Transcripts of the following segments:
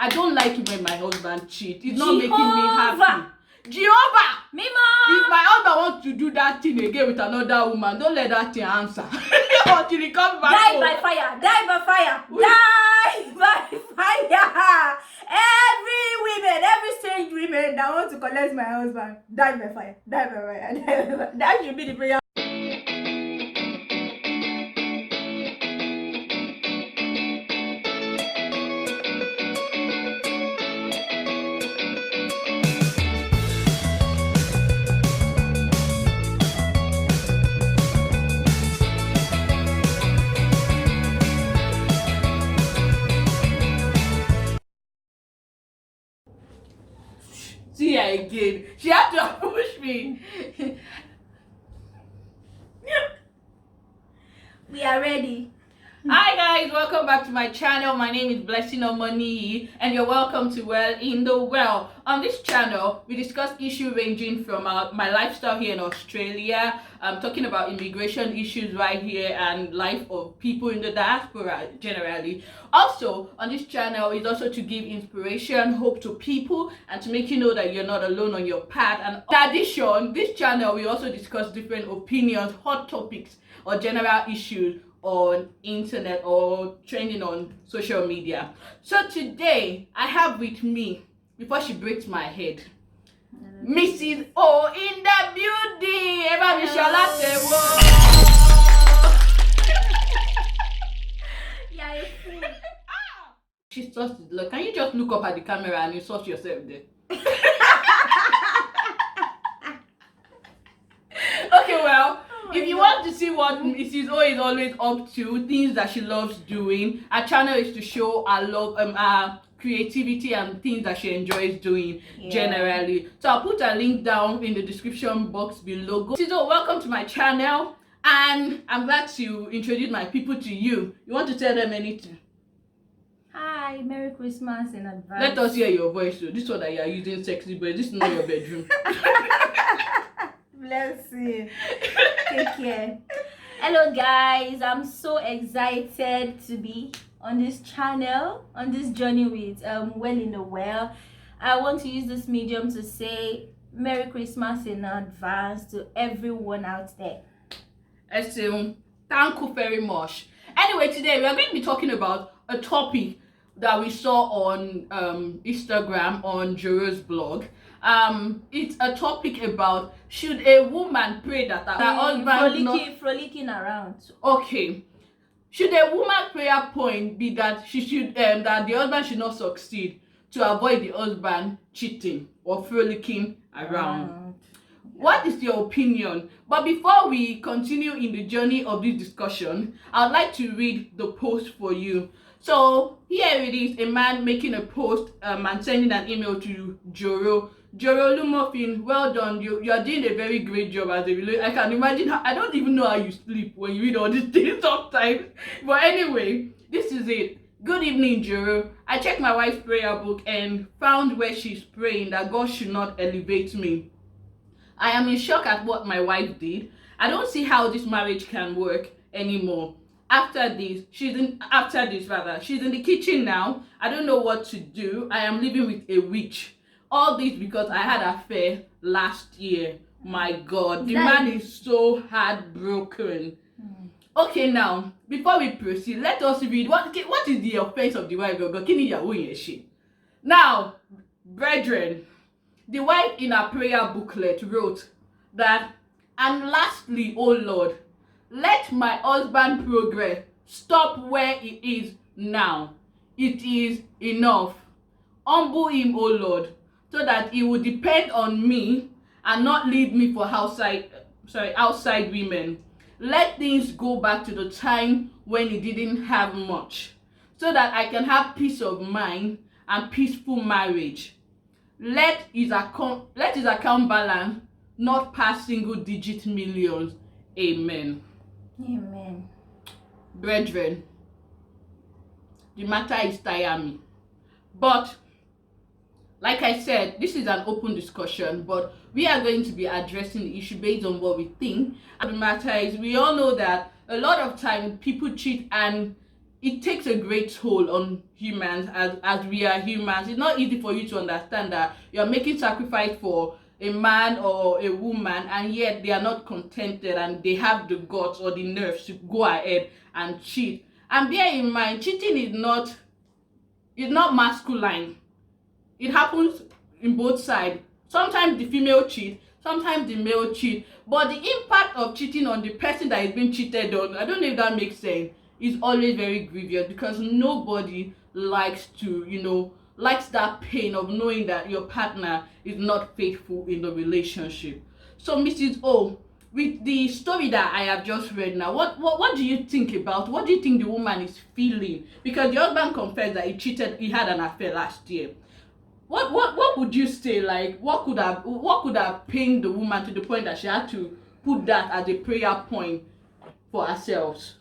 I don't like it when my husband cheats. It's not making me happy. Jehovah! Mima! If my husband wants to do that thing again with another woman, don't let that thing answer. Until he comes back Die home. by fire! Die by fire! Die by fire! Every strange women that want to collect my husband, die by fire! Die by fire! Die by fire! That should be the prayer. See her again. She had to push me. We are ready. Hi guys, welcome back to my channel. My name is Blessing Omoni and you're welcome to Well in the Well. On this channel, we discuss issues ranging from my lifestyle here in Australia. I'm talking about immigration issues right here and life of people in the diaspora generally. Also, on this channel is also to give inspiration, hope to people and to make you know that you're not alone on your path. And in addition, this channel we also discuss different opinions, hot topics or general issues on internet or trending on social media. So today I have with me, before she breaks my head, Mrs. O in the building. Eva Michalate. Yeah, it's cool. She's just look. Can you just look up at the camera and insult yourself there? Okay, well. If you want to see what Mrs. O is always up to, things that she loves doing, our channel is to show our love, our creativity and things that she enjoys doing generally. So I'll put a link down in the description box below. Mrs. O, welcome to my channel, and I'm glad to introduce my people to you. You want to tell them anything? Hi, Merry Christmas in advance. Let us hear your voice. So this one that you are using sexy, but this is not your bedroom. Bless you. Take care. Hello guys, I'm so excited to be on this channel, on this journey with Well in the Well. I want to use this medium to say Merry Christmas in advance to everyone out there. Thank you very much. Anyway, today we are going to be talking about a topic that we saw on Instagram on Joro's blog. It's a topic about should a woman pray that her husband frolicking around. Okay, should a woman's prayer point be that she should that the husband should not succeed to avoid the husband cheating or frolicking around? What is your opinion? But before we continue in the journey of this discussion, I'd like to read the post for you. So here it is, a man making a post and sending an email to Joro. Joro Lumofin, well done. You are doing a very great job as a relationship. I can imagine how, I don't even know how you sleep when you read all these things sometimes. But anyway, this is it. Good evening, Joro. I checked my wife's prayer book and found where she's praying that God should not elevate me. I am in shock at what my wife did. I don't see how this marriage can work anymore. After this, she's in the kitchen now. I don't know what to do. I am living with a witch. All this because I had an affair last year. My God, the man is so heartbroken. Okay, now before we proceed, let us read what is the offense of the wife of God. Now, brethren, the wife in her prayer booklet wrote that, and lastly, O Lord, let my husband progress stop where he is now. It is enough. Humble him, O Lord, so that he will depend on me and not leave me for outside women. Let things go back to the time when he didn't have much, so that I can have peace of mind and peaceful marriage. Let his account balance not pass single-digit millions. Amen. Amen. Brethren, the matter is tiring, but like I said, this is an open discussion, but we are going to be addressing the issue based on what we think. And the matter is, we all know that a lot of time people cheat, and it takes a great toll on humans as we are humans. It's not easy for you to understand that you're making sacrifice for a man or a woman, and yet they are not contented and they have the guts or the nerves to go ahead and cheat. And bear in mind, cheating is not masculine. It happens in both sides. Sometimes the female cheat, sometimes the male cheat, but the impact of cheating on the person that is being cheated on, I don't know if that makes sense, is always very grievous, because nobody likes to, likes that pain of knowing that your partner is not faithful in the relationship. So Mrs. O, with the story that I have just read now, what do you think about, what do you think the woman is feeling? Because the husband confessed that he had an affair last year. What would you say, like, what could have pained the woman to the point that she had to put that as a prayer point for herself?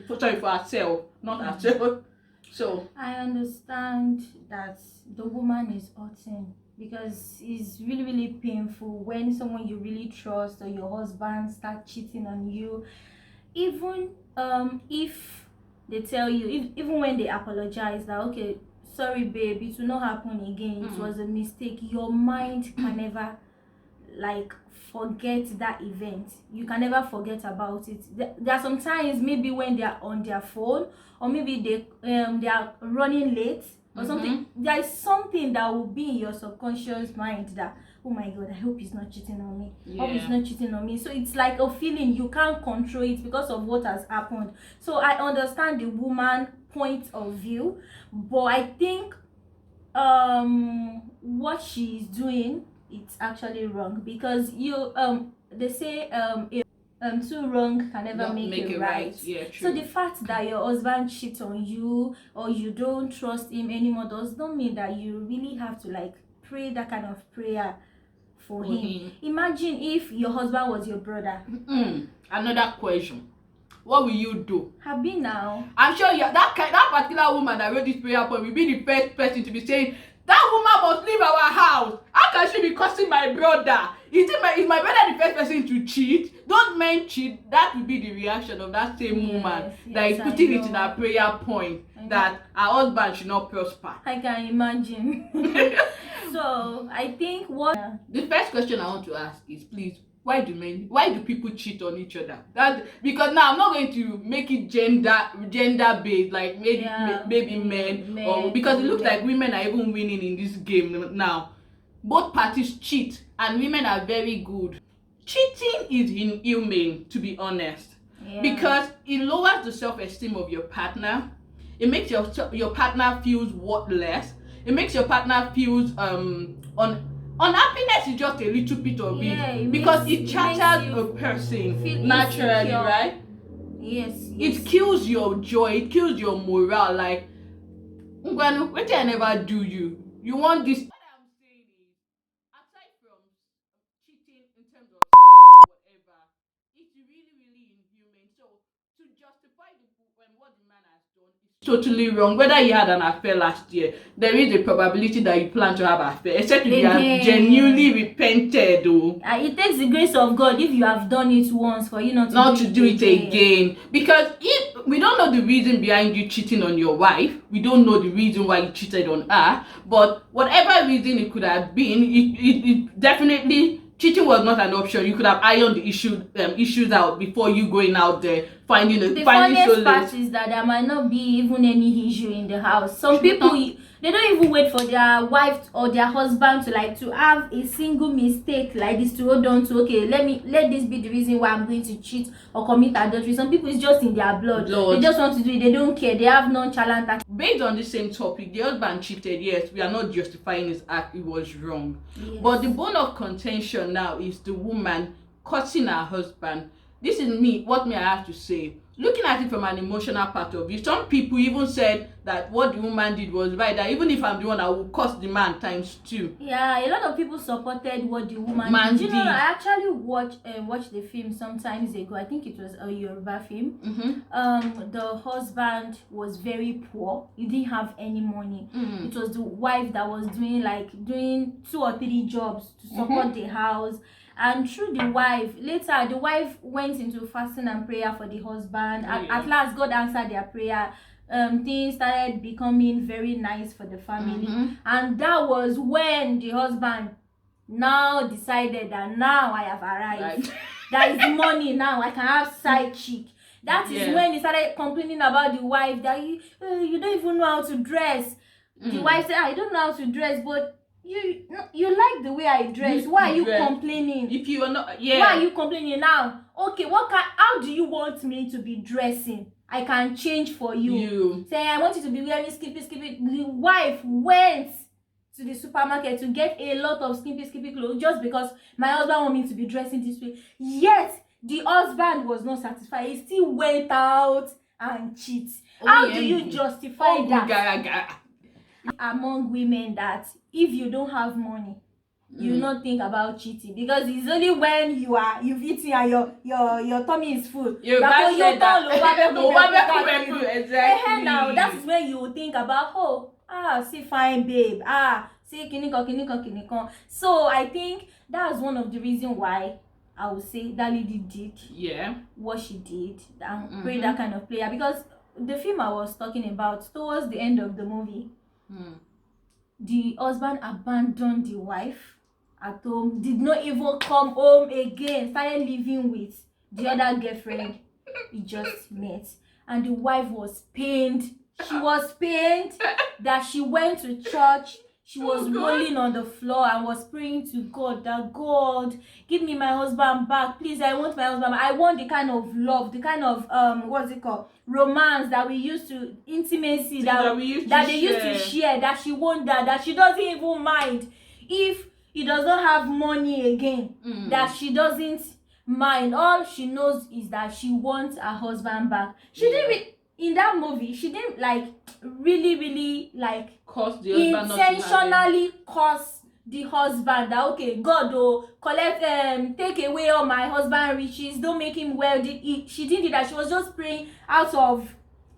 For herself, not herself. So I understand that the woman is hurting, because it's really, really painful when someone you really trust or your husband start cheating on you. Even if they tell you, even when they apologize that, okay, sorry babe, it will not happen again, it was a mistake, your mind can never like forget that event. You can never forget about it. There are sometimes, maybe when they are on their phone, or maybe they are running late or something, there is something that will be in your subconscious mind that, oh my god, I hope he's not cheating on me. Hope he's not cheating on me. So it's like a feeling, you can't control it because of what has happened. So I understand the woman point of view, but I think what she's doing, it's actually wrong, because you they say two wrong can never make it right. Yeah, true. So the fact that your husband cheats on you or you don't trust him anymore does not mean that you really have to like pray that kind of prayer for him. Imagine if your husband was your brother. Another question. What will you do? Happy now. I'm sure that particular woman that wrote this prayer point will be the first person to be saying, that woman must leave our house. How can she be cursing my brother? Is my brother the first person to cheat? Don't men cheat? That will be the reaction of that same woman that is putting it in her prayer point that her husband should not prosper. I can imagine. So I think the first question I want to ask is, please, why do people cheat on each other? Because now I'm not going to make it gender based, like maybe men, or because it looks like women are even winning in this game now. Both parties cheat and women are very good. Cheating is inhumane, to be honest, because it lowers the self-esteem of your partner. It makes your partner feels worthless. It makes your partner feels unhappiness is just a little bit of it, because it shatters a person naturally, right? Yes. It kills your joy, it kills your morale. Like, what I never do you want this. What I'm saying is, aside from cheating in terms of sex or whatever, it's really, really inhumane. So to justify what the man has done is totally wrong. Whether you had an affair last year, there is a probability that you plan to have an affair, except if you have genuinely repented. It takes the grace of God if you have done it once for you not to do it again. Because if we don't know the reason behind you cheating on your wife, we don't know the reason why you cheated on her, but whatever reason it could have been, it definitely, cheating was not an option. You could have ironed the issues out before you going out there finding the funniest part is that there might not be even any issue in the house. Some people, they don't even wait for their wife or their husband to have a single mistake like this to hold on to. Okay, let this be the reason why I'm going to cheat or commit adultery. Some people, it's just in their blood. They just want to do it. They don't care. They have nonchalant. Based on the same topic, the husband cheated. Yes, we are not justifying his act. It was wrong. But the bone of contention now is the woman cursing her husband. This is what I have to say. Looking at it from an emotional part of view, some people even said that what the woman did was right, that even if I'm the one, I will curse the man times 2. Yeah, a lot of people supported what the woman did. I actually watched the film some times ago. I think it was a Yoruba film. The husband was very poor. He didn't have any money. It was the wife that was doing 2 or 3 jobs to support the house. And through the wife, later the wife went into fasting and prayer for the husband. At last, God answered their prayer. things started becoming very nice for the family. And that was when the husband now decided that now I have arrived. There is money now, I can have side chick. That is when he started complaining about the wife, that you don't even know how to dress. The wife said, I don't know how to dress, but you like the way I dress. Why are you complaining? If you are not, why are you complaining now? Okay, how do you want me to be dressing? I can change for you. Say, I want you to be wearing skimpy. The wife went to the supermarket to get a lot of skimpy clothes just because my husband want me to be dressing this way. Yet the husband was not satisfied. He still went out and cheat. How do you justify that among women, that if you don't have money, you not think about cheating? Because it's only when you've eaten and your tummy is full. Exactly. Now that is when you think about, see fine babe, see kinikon. So I think that's one of the reasons why I would say that lady did what she did and play that kind of player. Because the film I was talking about, towards the end of the movie, the husband abandoned the wife at home, did not even come home again, started living with the other girlfriend he just met. And the wife was pained. She was pained that she went to church. She was rolling on the floor and was praying to God that, God, give me my husband back. Please, I want my husband back. I want the kind of love, the kind of, romance that we used to, intimacy that they used to share, that she wants that she doesn't even mind. If he does not have money again, that she doesn't mind. All she knows is that she wants her husband back. She didn't in that movie, she didn't really cause the husband intentionally cause the husband that, okay, God collect take away all my husband riches, don't make him wealthy. She didn't do that. She was just praying out of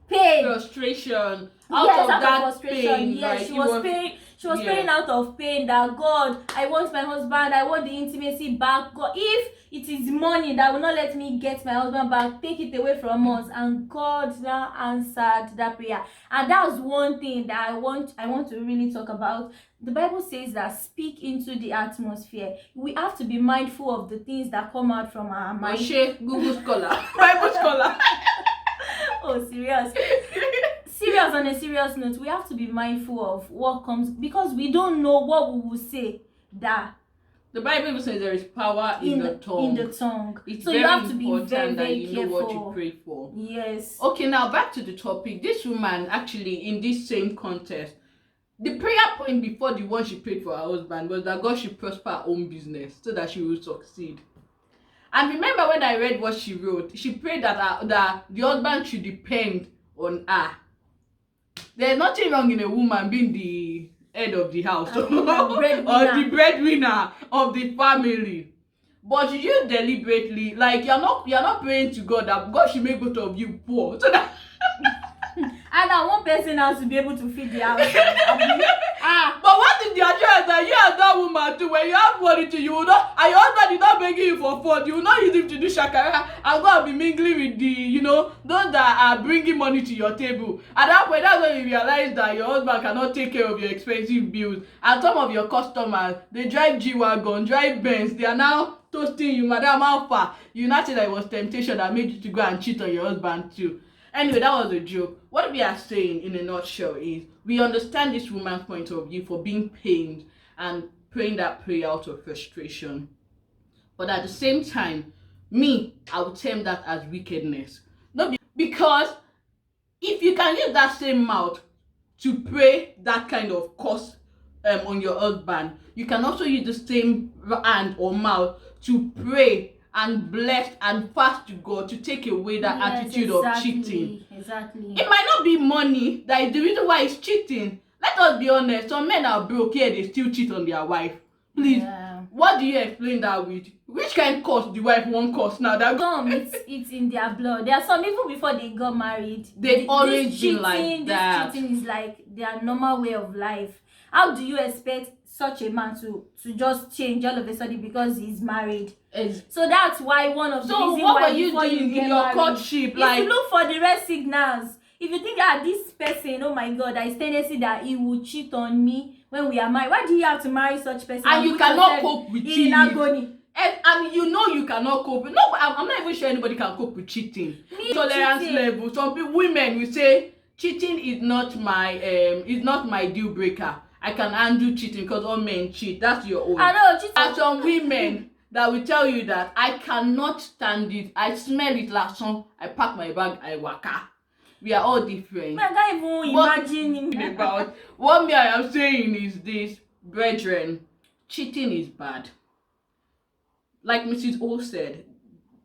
pain, frustration, out of pain. Yes, she was praying. She was praying out of pain that, God, I want my husband, I want the intimacy back. God, if it is money that will not let me get my husband back, take it away from us. And God now answered that prayer. And that was one thing that I want to really talk about. The Bible says that speak into the atmosphere. We have to be mindful of the things that come out from our mind. Google scholar, Bible scholar. Oh, serious. On a serious note, we have to be mindful of what comes, because we don't know what we will say. That the Bible says there is power in the tongue. It's so very, you have to be very, very careful. Know what you pray for. Yes. Okay, now back to the topic. This woman, actually, in this same contest, the prayer point before the one she prayed for her husband was that God should prosper her own business so that she will succeed. And remember, when I read what she wrote, she prayed that the husband should depend on her. There's nothing wrong in a woman being the head of the house or the breadwinner of the family, but you deliberately, you're not praying to God that God should make both of you poor so that and that one person has to be able to feed the house. But what if the assurance that you are that woman too, when you have money to, you will not, and your husband is not begging you for food, you will not use him to do shakara and go and be mingling with the, those that are bringing money to your table. At that point, that's when you realize that your husband cannot take care of your expensive bills. And some of your customers, they drive G-Wagon, drive Benz, they are now toasting you, Madam Alpha. You not say that it was temptation that made you to go and cheat on your husband too. Anyway, that was a joke. What we are saying in a nutshell is we understand this woman's point of view for being pained and praying that prayer out of frustration. But at the same time, I would term that as wickedness. Not because if you can use that same mouth to pray that kind of curse on your husband, you can also use the same hand or mouth to pray and bless and fast to God to take away that attitude of cheating. Exactly. It might not be money that is the reason why he's cheating. Let us be honest. Some men are broke here, they still cheat on their wife. Please, what do you explain that with? Which kind of curse the wife won't curse now? It's in their blood. There are some even before they got married. They've always been like that. This cheating is like their normal way of life. How do you expect such a man to just change all of a sudden because he's married? So that's why one of the reasons why you doing in your courtship, is to look for the red signals. if you think that this person, oh my God, there is tendency that he will cheat on me when we are married, why do you have to marry such person? And you cannot cope with in it. agony. And you know you cannot cope. No, but I'm not even sure anybody can cope with cheating. Tolerance level. Some people, women will say cheating is not my deal breaker. I can handle cheating because all men cheat. That's your own. I know cheating. And some women that will tell you that I cannot stand it. I smell it last song. I pack my bag. I waka. We are all different. I can't even imagine about what me I am saying is this, brethren, cheating is bad. Like Mrs. O said,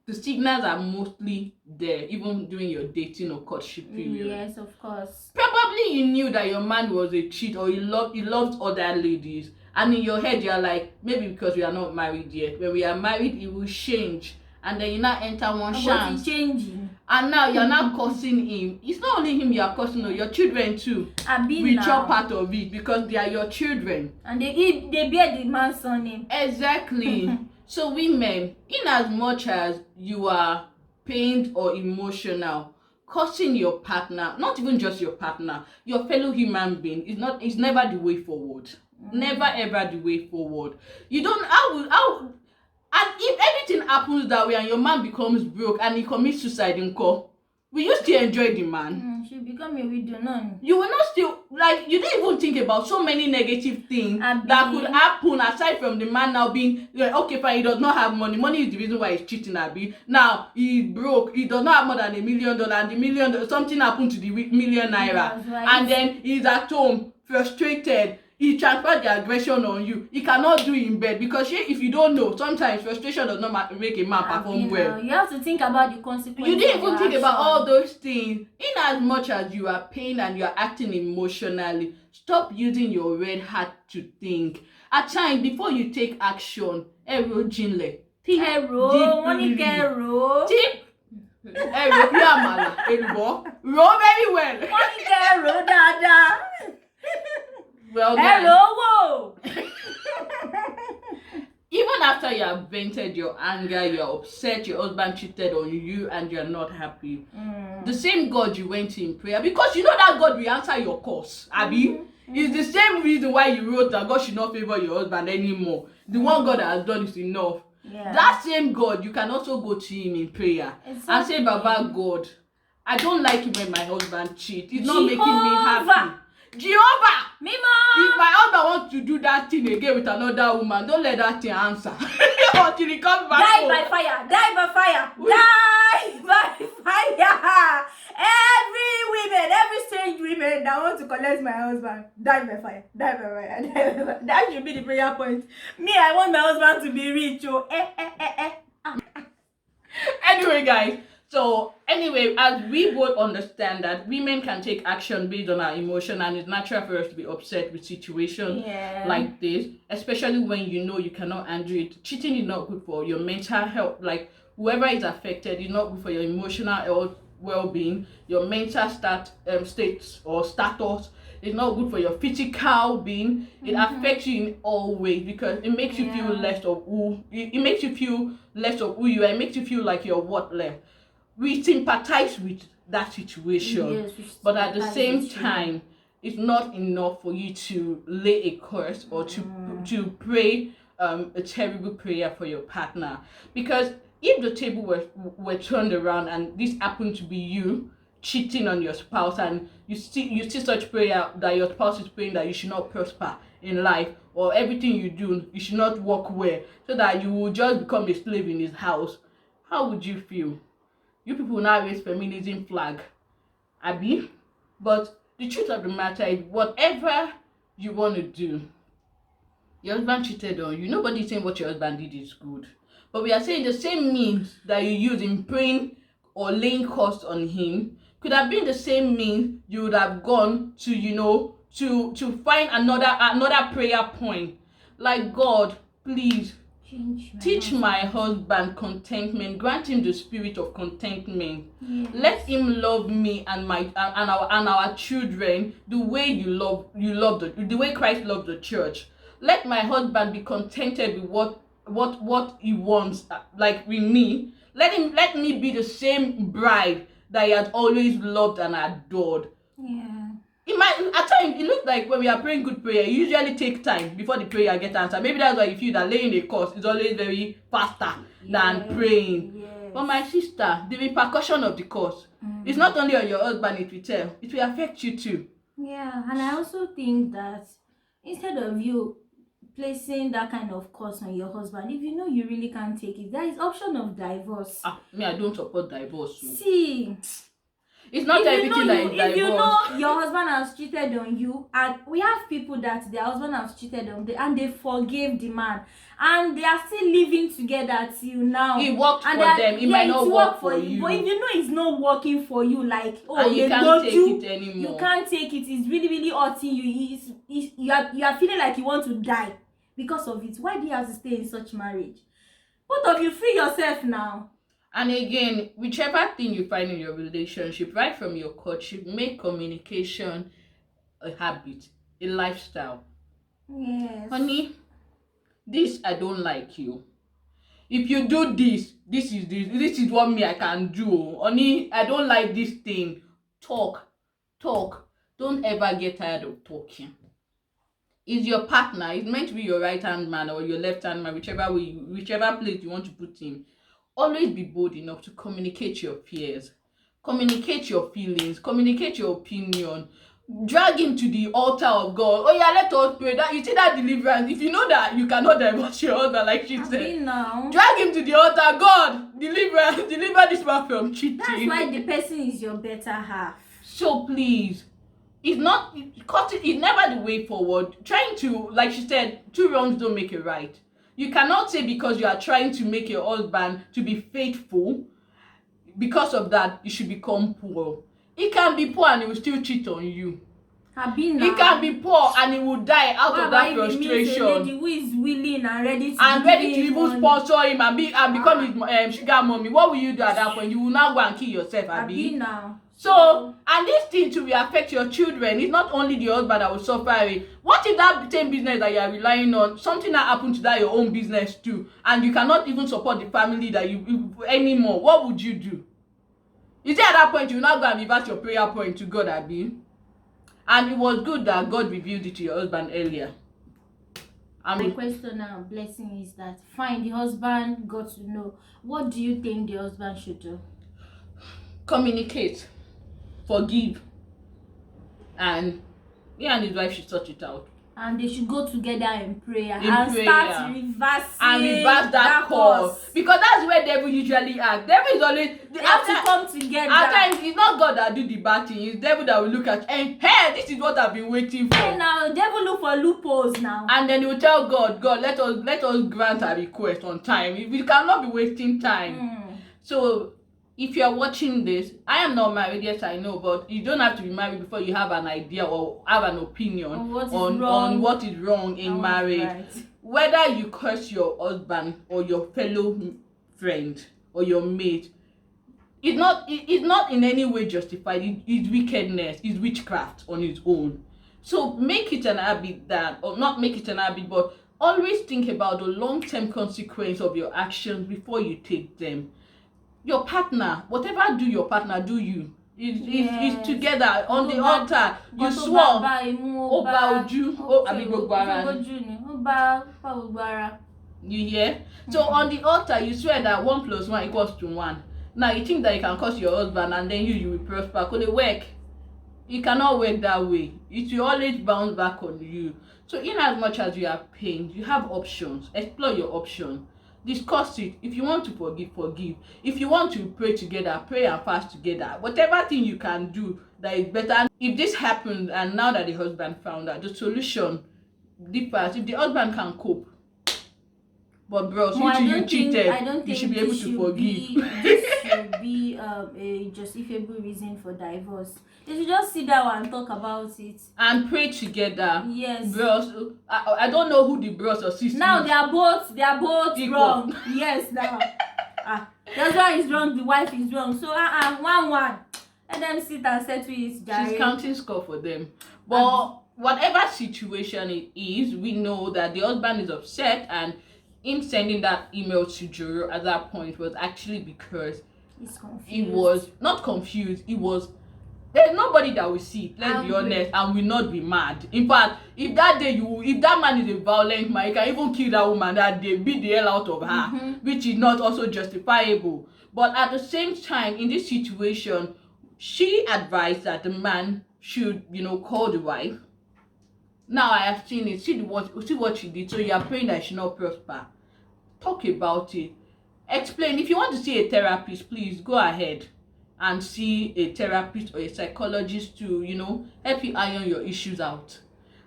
the signals are mostly there, even during your dating or courtship period. Yes, of course. Probably you knew that your man was a cheat, or he loved other ladies, and in your head you're like, maybe because we are not married yet. When we are married, it will change, and then you now enter one chance. Changing. And now you're not cursing him. It's not only him you are cursing, no, your children too. We chop part of it because they are your children. And they bear the man's surname. Exactly. So women, in as much as you are pained or emotional, cursing your partner, not even just your partner, your fellow human being, is never the way forward. Never ever the way forward. You don't and if everything happens that way and your man becomes broke and he commits suicide in court, will you still enjoy the man? She'll become a widow, no. You will not still, like, you didn't even think about so many negative things that could happen aside from the man now being, okay, fine, he does not have money. Money is the reason why he's cheating, Abi. Now, he's broke. He does not have more than $1 million. And the $1 million, something happened to the million naira. Right. And then he's at home, frustrated. He transferred the aggression on you. He cannot do it in bed because if you don't know, sometimes frustration does not make a man perform well. You have to think about the consequences. You didn't even think about all those things. In as much as you are pained and you are acting emotionally, stop using your red heart to think. At times, before you take action, jinle. Tip. Roll very well. Dada. Well, hello. Even after you have vented your anger, you're upset, your husband cheated on you and you're not happy, the same God you went to in prayer, because you know that God will answer your cause, Abi. It's the same reason why you wrote that God should not favor your husband anymore. The one God has done is enough. That same God, you can also go to him in prayer and say, Baba God, I don't like it when my husband cheats. It's not making me happy. Jehovah, Mima. If my husband wants to do that thing again with another woman, don't let that thing answer until he comes back home. Die by fire. Die by fire. Die by fire. Every strange women that want to collect my husband, die by fire. Die by fire. Die by fire. That should be the prayer point. Me, I want my husband to be rich. Anyway, guys. So anyway, as we both understand that women can take action based on our emotion, and it's natural for us to be upset with situations like this, especially when you know you cannot handle it. Cheating is not good for your mental health. Like, whoever is affected, is not good for your emotional health, well-being, your mental states or status. It's not good for your physical being. It affects you in all ways because it makes you feel less of who. It makes you feel less of who you are. It makes you feel like you're worthless. We sympathize with that situation, but at the same time, it's not enough for you to lay a curse or to pray a terrible prayer for your partner. Because if the table were turned around and this happened to be you cheating on your spouse, and you see such prayer that your spouse is praying that you should not prosper in life, or everything you do you should not work well, so that you will just become a slave in his house, how would you feel? You people now raise feminism flag, Abi. But the truth of the matter is, whatever you want to do, your husband cheated on you. Nobody's saying what your husband did is good. But we are saying the same means that you use in praying or laying cost on him could have been the same means you would have gone to, to find another prayer point. Like, God, please, teach my husband contentment. Grant him the spirit of contentment. Let him love me and our children the way the way Christ loved the church. Let my husband be contented with what he wants, like with me. Let me be the same bride that he had always loved and adored. Yeah. It might, at times, it looks like when we are praying good prayer, it usually take time before the prayer gets answered. Maybe that's why you feel that laying a curse is always very faster than praying. Yes. But my sister, the repercussion of the curse, it's not only on your husband it will tell, it will affect you too. Yeah, and I also think that instead of you placing that kind of curse on your husband, if you know you really can't take it, there is option of divorce. Me, I don't support divorce. So. See, it's not everything that is divorce. If you know your husband has cheated on you, and we have people that their husband has cheated on them and they forgave the man, and they are still living together till now. It worked for them. It might not work for you. But if you know it's not working for you, like and you can't take it anymore. You can't take it. It's really, really hurting you. You are feeling like you want to die because of it. Why do you have to stay in such marriage? Both of you, free yourself now. And again, whichever thing you find in your relationship, right from your courtship, make communication a habit, a lifestyle. Yes. Honey, this I don't like you. If you do this is what me I can do. Honey, I don't like this thing. Talk. Don't ever get tired of talking. Is your partner, it's meant to be your right hand man or your left hand man, whichever place you want to put him. Always be bold enough to communicate your fears, communicate your feelings, communicate your opinion. Drag him to the altar of God. Oh yeah, let us pray. That you see that deliverance. If you know that you cannot divorce your husband, like she said, drag him to the altar. God, deliver this man from cheating. That's why the person is your better half. So please, it's never the way forward. Trying to, like she said, 2 wrongs don't make a right. You cannot say because you are trying to make your husband to be faithful, because of that, you should become poor. He can be poor and he will still cheat on you. He can be poor and he will die out of that frustration. A lady who is willing and ready to even sponsor him and become his sugar mommy. What will you do at that point? You will now go and kill yourself, Abi. Now. So, and this thing to affect your children, it's not only the husband that will suffer it. What if that same business that you are relying on, something that happened to that your own business too, and you cannot even support the family that you anymore? What would you do? Is it at that point you will not go and reverse your prayer point to God, Abi? And it was good that God revealed it to your husband earlier. My question now, blessing, is that fine, the husband got to know. What do you think the husband should do? Communicate. Forgive, and he and his wife should sort it out. And they should go together in prayer start reverse that course. Because that's where devil usually acts. Devil is always they have to come together. At times it's not God that do the bad thing, it's devil that will look at and hey, this is what I've been waiting for. And now devil look for loopholes now. And then he will tell God, let us grant our request on time. We cannot be wasting time. So if you are watching this, I am not married, yes I know, but you don't have to be married before you have an idea or have an opinion on what is wrong in marriage. Right. Whether you curse your husband or your fellow friend or your mate, it's not in any way justified. It's wickedness, it's witchcraft on its own. So make it an habit or not make it an habit, but always think about the long-term consequence of your actions before you take them. Your partner, whatever do your partner, do you. It's together on the altar. You swore. You hear? So on the altar, you swear that 1 + 1 = 1. Now you think that you can curse your husband and then you will prosper. Could it work? It cannot work that way. It will always bounce back on you. So in as much as you are pained, you have options. Explore your options. Discuss it. If you want to forgive. If you want to pray together, pray and fast together. Whatever thing you can do that is better. If this happened and now that the husband found out, the solution differs. If the husband can cope, but bros, you cheated, you should be able to forgive. This should be a justifiable reason for divorce. They should just sit down and talk about it and pray together. Yes, bros. I don't know who the bros or sisters. Now they are both wrong. Yes, now that's why is wrong. The wife is wrong. So 1-1. Let them sit and settle it. She's counting score for them. But whatever situation it is, we know that the husband is upset, and him sending that email to Joro at that point was actually because He's confused. He was not confused. He was. There's nobody that will see. Let's be honest, and will not be mad. In fact, if that man is a violent man, he can even kill that woman that day, beat the hell out of her, which is not also justifiable. But at the same time, in this situation, she advised that the man should, call the wife. Now I have seen it. See what she did. So you are praying that she not prosper. Talk about it. Explain. If you want to see a therapist, please go ahead and see a therapist or a psychologist to, help you iron your issues out.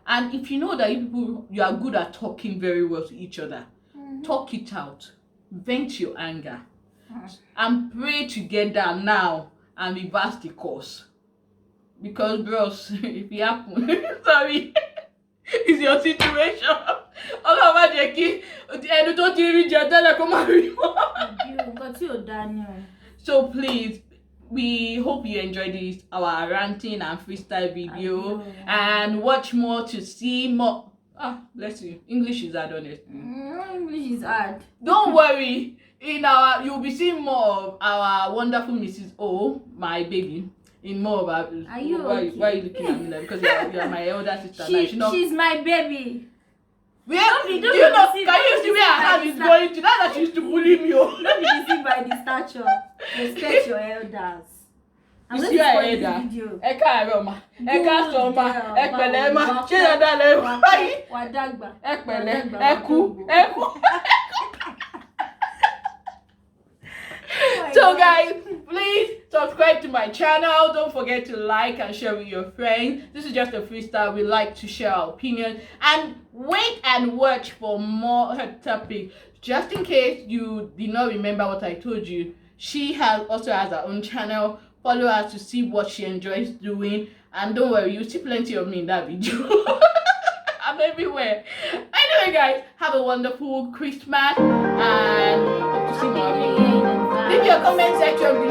And if you know that you are good at talking very well to each other, talk it out. Vent your anger. And pray together now and reverse the course. Because, bros, if it happen, sorry, it's your situation. So please, we hope you enjoyed this, our ranting and freestyle video, and watch more to see more. Bless you. English is hard, honestly. English is hard. Don't worry. You'll be seeing more of our wonderful Mrs. O, my baby. In more of our. Are you why okay? Why are you looking at me like? Because you're my elder sister. She's my baby. Can you see where her hand is going to? That she used to bully me. Don't be deceived by the stature. Respect your elders. I'm You going see to your spoil this elder? video. Eka Aroma, Eka Soma, Ekpelema, Chidadale, Wadagba. Ekpele, Eku. So guys, please subscribe to my channel. Don't forget to like and share with your friends. This is just a freestyle. We like to share our opinion, and wait and watch for more topics. Just in case you did not remember what I told you, she also has her own channel. Follow her to see what she enjoys doing, and don't worry, you'll see plenty of me in that video. I'm everywhere. Anyway guys, have a wonderful Christmas and hope to see more of you. Leave your comment section below.